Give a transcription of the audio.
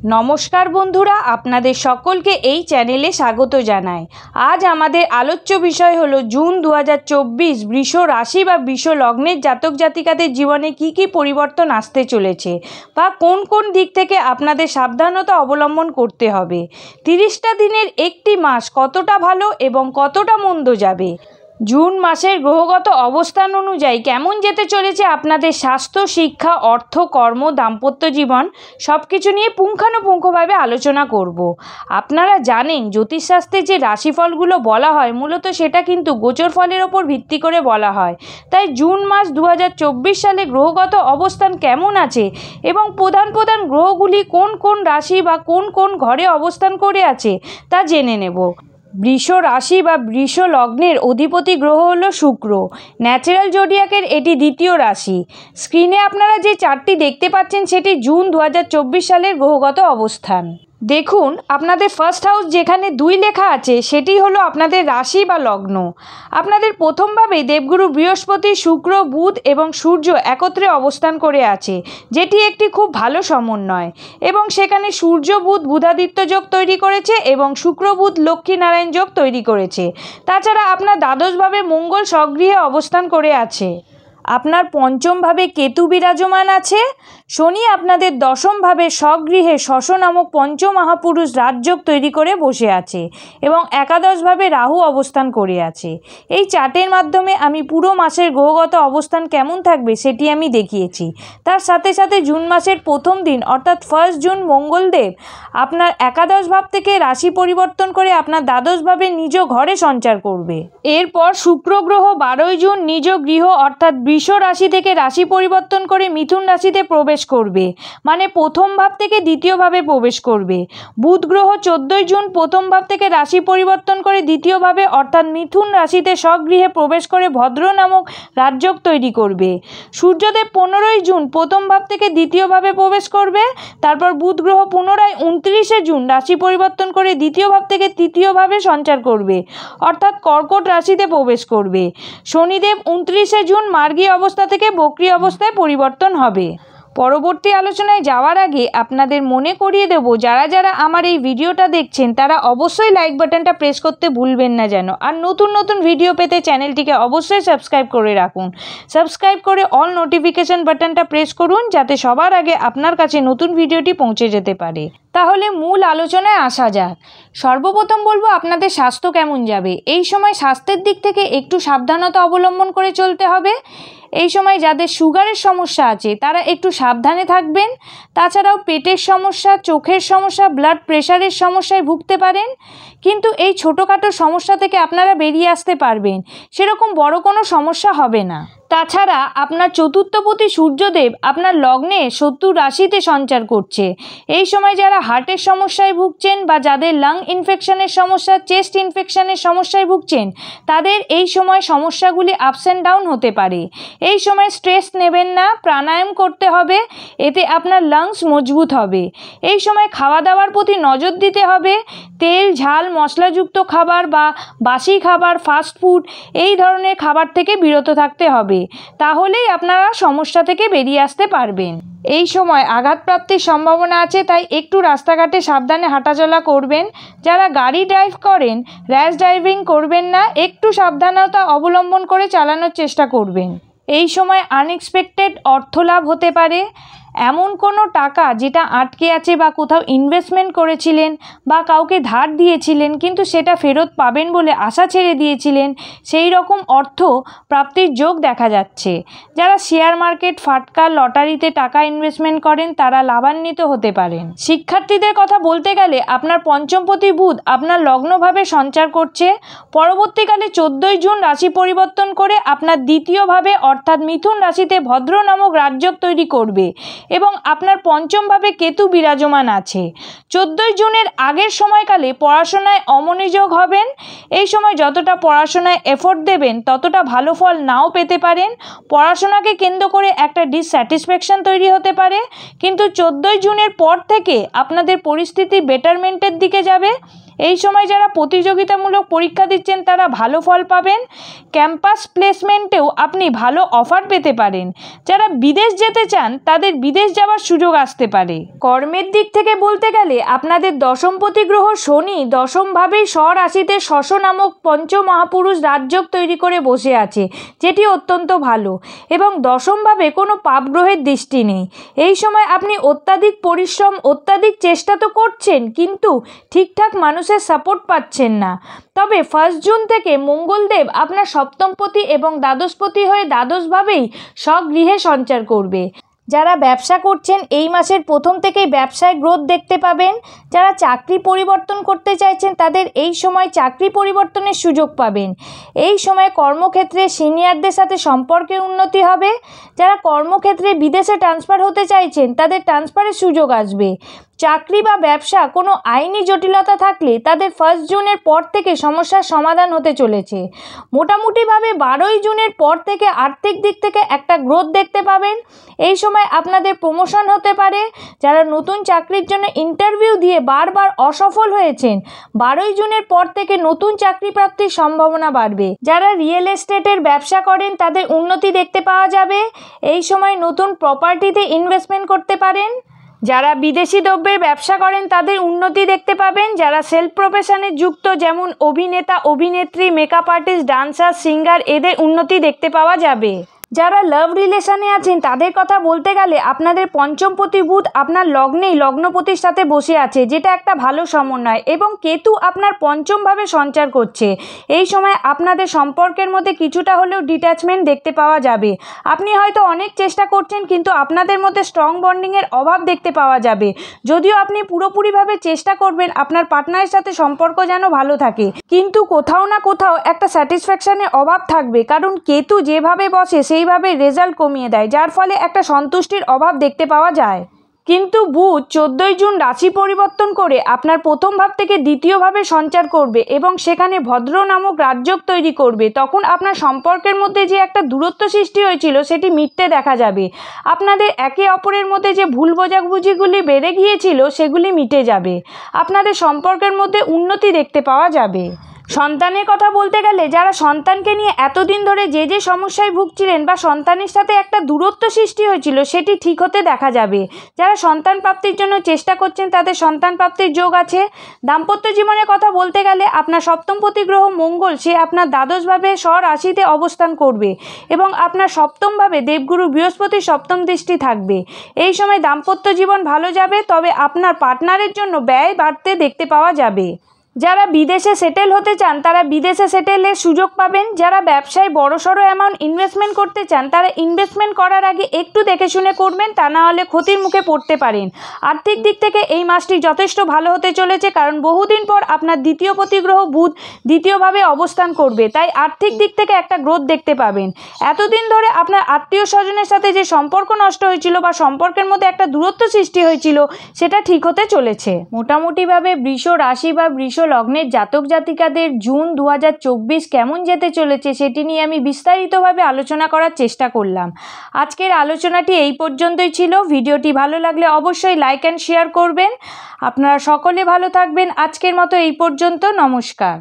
নমস্কার বন্ধুরা, আপনাদের সকলকে এই চ্যানেলে স্বাগত জানাই। আজ আমাদের আলোচ্য বিষয় হলো জুন 2024 বৃষ রাশি বা বৃষ লগ্নের জাতক জাতিকাদের জীবনে কি কি পরিবর্তন আসতে চলেছে বা কোন কোন দিক থেকে আপনাদের সাবধানতা অবলম্বন করতে হবে। 30টা দিনের একটি মাস কতটা ভালো এবং কতটা মন্দ যাবে, জুন মাসের গ্রহগত অবস্থান অনুযায়ী কেমন যেতে চলেছে আপনাদের স্বাস্থ্য, শিক্ষা, অর্থ, কর্ম, দাম্পত্য জীবন সব কিছু নিয়ে পুঙ্খানুপুঙ্খভাবে আলোচনা করব। আপনারা জানেন জ্যোতিষশাস্ত্রে যে রাশিফলগুলো বলা হয় মূলত সেটা কিন্তু গোচর ফলের ওপর ভিত্তি করে বলা হয়। তাই জুন মাস 2024 সালে গ্রহগত অবস্থান কেমন আছে এবং প্রধান প্রধান গ্রহগুলি কোন কোন রাশি বা কোন কোন ঘরে অবস্থান করে আছে তা জেনে নেব। বৃষ রাশি বা বৃষ লগ্নের অধিপতি গ্রহ হলো শুক্র। ন্যাচারাল জোডিয়াকের এটি দ্বিতীয় রাশি। স্ক্রিনে আপনারা যে চার্টটি দেখতে পাচ্ছেন সেটি জুন 2024 সালের গ্রহগত অবস্থান। দেখুন, আপনাদের ফার্স্ট হাউস যেখানে 2 লেখা আছে সেটি হলো আপনাদের রাশি বা লগ্ন। আপনাদের প্রথমভাবেই দেবগুরু বৃহস্পতি, শুক্র, বুধ এবং সূর্য একত্রে অবস্থান করে আছে, যেটি একটি খুব ভালো সমন্বয়। এবং সেখানে সূর্য বুধ বুধাদিত্য যোগ তৈরি করেছে এবং শুক্র বুধ লক্ষ্মীনারায়ণ যোগ তৈরি করেছে। তাছাড়া আপনার দ্বাদশভাবে মঙ্গল স্বগৃহে অবস্থান করে আছে। আপনার পঞ্চমভাবে কেতু বিরাজমান আছে। শনি আপনাদের দশমভাবে স্বগৃহে শশ নামক পঞ্চমহাপুরুষ রাজযোগ তৈরি করে বসে আছে এবং একাদশভাবে রাহু অবস্থান করে আছে। এই চার্টের মাধ্যমে আমি পুরো মাসের গ্রহগত অবস্থান কেমন থাকবে সেটি আমি দেখিয়েছি। তার সাথে সাথে জুন মাসের প্রথম দিন অর্থাৎ 1 জুন মঙ্গলদেব আপনার একাদশ ভাব থেকে রাশি পরিবর্তন করে আপনার দ্বাদশভাবে নিজ ঘরে সঞ্চার করবে। এরপর শুক্র গ্রহ 12 জুন নিজ গৃহ অর্থাৎ বৃষ রাশি থেকে রাশি পরিবর্তন করে মিথুন রাশিতে প্রবেশ করবে, মানে প্রথম ভাব থেকে দ্বিতীয় ভাবে প্রবেশ করবে। বুধ গ্রহ 14 জুন প্রথম ভাব থেকে রাশি পরিবর্তন করে দ্বিতীয় ভাবে অর্থাৎ মিথুন রাশিতে স্বগৃহে প্রবেশ করে ভদ্র নামক রাজযোগ তৈরি করবে। সূর্যদেব 15 জুন প্রথম ভাব থেকে দ্বিতীয় ভাবে প্রবেশ করবে। তারপর বুধ গ্রহ পুনরায় 29 জুন রাশি পরিবর্তন করে দ্বিতীয় ভাব থেকে তৃতীয় ভাবে সঞ্চার করবে অর্থাৎ কর্কট রাশিতে প্রবেশ করবে। শনিদেব 29 জুন মার্গী অবস্থা থেকে বক্রী অবস্থায় পরিবর্তন হবে। পরবর্তী আলোচনায় যাওয়ার আগে আপনাদের মনে করিয়ে দেব, যারা যারা আমার এই ভিডিওটা দেখছেন তারা অবশ্যই লাইক বাটনটা প্রেস করতে ভুলবেন না যেন। আর নতুন নতুন ভিডিও পেতে চ্যানেলটিকে অবশ্যই সাবস্ক্রাইব করে রাখুন। সাবস্ক্রাইব করে অল নোটিফিকেশন বাটনটা প্রেস করুন যাতে সবার আগে আপনার কাছে নতুন ভিডিওটি পৌঁছে যেতে পারে। তাহলে মূল আলোচনায় আসা যাক। সর্বপ্রথম বলবো আপনাদের স্বাস্থ্য কেমন যাবে। এই সময় স্বাস্থ্যের দিক থেকে একটু সাবধানতা অবলম্বন করে চলতে হবে। এই সময় যাদের সুগারের সমস্যা আছে তারা একটু সাবধানে থাকবেন। তাছাড়াও পেটের সমস্যা, চোখের সমস্যা, ব্লাড প্রেশারের সমস্যায় ভুগতে পারেন, কিন্তু এই ছোটোখাটো সমস্যা থেকে আপনারা বেরিয়ে আসতে পারবেন, সেরকম বড় কোনো সমস্যা হবে না। তাছাড়া আপনার চতুর্থপতি সূর্যদেব আপনার লগ্নে শত্রু রাশিতে সঞ্চার করছে। এই সময় যারা হার্টের সমস্যায় ভুগছেন বা যাদের লাং ইনফেকশনের সমস্যা, চেস্ট ইনফেকশনের সমস্যায় ভুগছেন তাদের এই সময় সমস্যাগুলি আপস অ্যান্ড ডাউন হতে পারে। এই সময় স্ট্রেস নেবেন না, প্রাণায়াম করতে হবে, এতে আপনার লাংস মজবুত হবে। এই সময় খাওয়া দাওয়ার প্রতি নজর দিতে হবে। তেল, ঝাল, মশলাযুক্ত খাবার বা বাসি খাবার, ফাস্ট ফুড এই ধরনের খাবার থেকে বিরত থাকতে হবে, তাহলেই আপনারা সমস্যা থেকে বেরিয়ে আসতে পারবেন। এই সময় আঘাতপ্রাপ্তির সম্ভাবনা আছে, তাই একটু রাস্তাঘাটে সাবধানে হাঁটাচলা করবেন। যারা গাড়ি ড্রাইভ করেন র্যাশ ড্রাইভিং করবেন না, একটু সাবধানতা অবলম্বন করে চালানোর চেষ্টা করবেন। এই সময় আনএক্সপেক্টেড অর্থ লাভ হতে পারে। এমন কোনো টাকা যেটা আটকে আছে বা কোথাও ইনভেস্টমেন্ট করেছিলেন বা কাউকে ধার দিয়েছিলেন কিন্তু সেটা ফেরত পাবেন বলে আশা ছেড়ে দিয়েছিলেন, সেই রকম অর্থ প্রাপ্তির যোগ দেখা যাচ্ছে। যারা শেয়ার মার্কেট, ফাটকা, লটারিতে টাকা ইনভেস্টমেন্ট করেন তারা লাভান্বিত হতে পারেন। শিক্ষার্থীদের কথা বলতে গেলে আপনার পঞ্চমপতি বুধ আপনার লগ্নভাবে সঞ্চার করছে। পরবর্তীকালে 14 জুন রাশি পরিবর্তন করে আপনার দ্বিতীয়ভাবে অর্থাৎ মিথুন রাশিতে ভদ্র নামক রাজযোগ তৈরি করবে এবং আপনার পঞ্চমভাবে কেতু বিরাজমান আছে। 14 জুনের আগের সময়কালে পড়াশোনায় অমনোযোগ হবেন। এই সময় যতটা পড়াশোনায় এফোর্ট দেবেন ততটা ভালো ফল নাও পেতে পারেন। পড়াশোনাকে কেন্দ্র করে একটা ডিসস্যাটিসফ্যাকশন তৈরি হতে পারে, কিন্তু 14 জুনের পর থেকে আপনাদের পরিস্থিতি বেটারমেন্টের দিকে যাবে। এই সময় যারা প্রতিযোগিতামূলক পরীক্ষা দিচ্ছেন তারা ভালো ফল পাবেন। ক্যাম্পাস প্লেসমেন্টেও আপনি ভালো অফার পেতে পারেন। যারা বিদেশ যেতে চান তাদের বিদেশ যাওয়ার সুযোগ আসতে পারে। কর্মের দিক থেকে বলতে গেলে আপনাদের দশমপতি গ্রহ শনি দশমভাবেই স্বরাশিতে শশ নামক পঞ্চমহাপুরুষ রাজযোগ তৈরি করে বসে আছে, যেটি অত্যন্ত ভালো এবং দশমভাবে কোনো পাপ গ্রহের দৃষ্টি নেই। এই সময় আপনি অত্যাধিক পরিশ্রম অত্যাধিক চেষ্টা তো করছেন, কিন্তু ঠিকঠাক মানুষের সাপোর্ট পাচ্ছেন না। তবে 1 জুন থেকে মঙ্গলদেব আপনার সপ্তমপতি এবং দ্বাদশপতি হয়ে দ্বাদশভাবেই স্বগৃহে সঞ্চার করবে। যারা ব্যবসা করছেন এই মাসের প্রথম থেকেই ব্যবসায় গ্রোথ দেখতে পাবেন। যারা চাকরি পরিবর্তন করতে চাইছেন তাদের এই সময় চাকরি পরিবর্তনের সুযোগ পাবেন। এই সময় কর্মক্ষেত্রে সিনিয়রদের সাথে সম্পর্কের উন্নতি হবে। যারা কর্মক্ষেত্রে বিদেশে ট্রান্সফার হতে চাইছেন তাদের ট্রান্সফারের সুযোগ আসবে। চাকরি বা ব্যবসা কোনো আইনি জটিলতা থাকলে তাদের 1 জুনের পর থেকে সমস্যার সমাধান হতে চলেছে। মোটামুটিভাবে 12ই জুনের পর থেকে আর্থিক দিক থেকে একটা গ্রোথ দেখতে পাবেন। এই সময় আপনাদের প্রমোশন হতে পারে। যারা নতুন চাকরির জন্য ইন্টারভিউ দিয়ে বারবার অসফল হয়েছেন, 12ই জুনের পর থেকে নতুন চাকরি প্রাপ্তির সম্ভাবনা বাড়বে। যারা রিয়েল এস্টেটের ব্যবসা করেন তাদের উন্নতি দেখতে পাওয়া যাবে। এই সময় নতুন প্রপার্টিতে ইনভেস্টমেন্ট করতে পারেন। যারা বিদেশি দ্রব্যের ব্যবসা করেন তাদের উন্নতি দেখতে পাবেন। যারা সেলফ প্রফেশনে যুক্ত যেমন অভিনেতা অভিনেত্রী মেকআপ আর্টিস্ট ডান্সার সিঙ্গার এদের উন্নতি দেখতে পাওয়া যাবে। যারা লাভ রিলেশনে আছেন তাদের কথা বলতে গেলে আপনাদের পঞ্চমপতি বুধ আপনার লগ্নেই লগ্নপতির সাথে বসে আছে, যেটা একটা ভালো সমন্বয়, এবং কেতু আপনার পঞ্চমভাবে সঞ্চার করছে। এই সময় আপনাদের সম্পর্কের মধ্যে কিছুটা হলেও ডিট্যাচমেন্ট দেখতে পাওয়া যাবে। আপনি হয়তো অনেক চেষ্টা করছেন কিন্তু আপনাদের মধ্যে স্ট্রং বন্ডিংয়ের অভাব দেখতে পাওয়া যাবে। যদিও আপনি পুরোপুরিভাবে চেষ্টা করবেন আপনার পার্টনারের সাথে সম্পর্ক যেন ভালো থাকে, কিন্তু কোথাও না কোথাও একটা স্যাটিসফ্যাকশনের অভাব থাকবে, কারণ কেতু যেভাবে বসে সেইভাবে রেজাল্ট কমিয়ে দেয়, যার ফলে একটা সন্তুষ্টির অভাব দেখতে পাওয়া যায়। কিন্তু বুধ 14ই জুন রাশি পরিবর্তন করে আপনার প্রথম ভাব থেকে দ্বিতীয় ভাবে সঞ্চার করবে এবং সেখানে ভদ্র নামক রাজযোগ তৈরি করবে। তখন আপনার সম্পর্কের মধ্যে যে একটা দূরত্ব সৃষ্টি হয়েছিল সেটি মিটতে দেখা যাবে। আপনাদের একে অপরের মধ্যে যে ভুল বোঝাবুঝিগুলি বেড়ে গিয়েছিল সেগুলি মিটে যাবে। আপনাদের সম্পর্কের মধ্যে উন্নতি দেখতে পাওয়া যাবে। সন্তানের কথা বলতে গেলে যারা সন্তানকে নিয়ে এতদিন ধরে যে সমস্যায় ভুগছিলেন বা সন্তানের সাথে একটা দূরত্ব সৃষ্টি হয়েছিল সেটি ঠিক হতে দেখা যাবে। যারা সন্তান প্রাপ্তির জন্য চেষ্টা করছেন তাদের সন্তান প্রাপ্তির যোগ আছে। দাম্পত্য জীবনের কথা বলতে গেলে আপনার সপ্তমপতি গ্রহ মঙ্গল সে আপনার দ্বাদশভাবে স্বরাশিতে অবস্থান করবে এবং আপনার সপ্তমভাবে দেবগুরু বৃহস্পতির সপ্তম দৃষ্টি থাকবে। এই সময় দাম্পত্য জীবন ভালো যাবে, তবে আপনার পার্টনারের জন্য ব্যয় বাড়তে দেখতে পাওয়া যাবে। যারা বিদেশে সেটেল হতে চান তারা বিদেশে সেটেলের সুযোগ পাবেন। যারা ব্যবসায় বড়সড় অ্যামাউন্ট ইনভেস্টমেন্ট করতে চান তারা ইনভেস্টমেন্ট করার আগে একটু দেখে শুনে করবেন, তা না হলে ক্ষতির মুখে পড়তে পারেন। আর্থিক দিক থেকে এই মাসটি যথেষ্ট ভালো হতে চলেছে, কারণ বহুদিন পর আপনার দ্বিতীয়পতি গ্রহ বুধ দ্বিতীয়ভাবে অবস্থান করবে, তাই আর্থিক দিক থেকে একটা গ্রোথ দেখতে পাবেন। এতদিন ধরে আপনার আত্মীয় স্বজনের সাথে যে সম্পর্ক নষ্ট হয়েছিল বা সম্পর্কের মধ্যে একটা দূরত্ব সৃষ্টি হয়েছিল সেটা ঠিক হতে চলেছে। মোটামুটিভাবে বৃষ রাশি বা বৃষ লগ্নের জাতক জাতিকাদের জুন 2024 কেমন যেতে চলেছে সেটি নিয়ে আমি বিস্তারিতভাবে আলোচনা করার চেষ্টা করলাম। আজকের আলোচনাটি এই পর্যন্তই ছিল। ভিডিওটি ভালো লাগলে অবশ্যই লাইক অ্যান্ড শেয়ার করবেন। আপনারা সকলে ভালো থাকবেন। আজকের মতো এই পর্যন্ত। নমস্কার।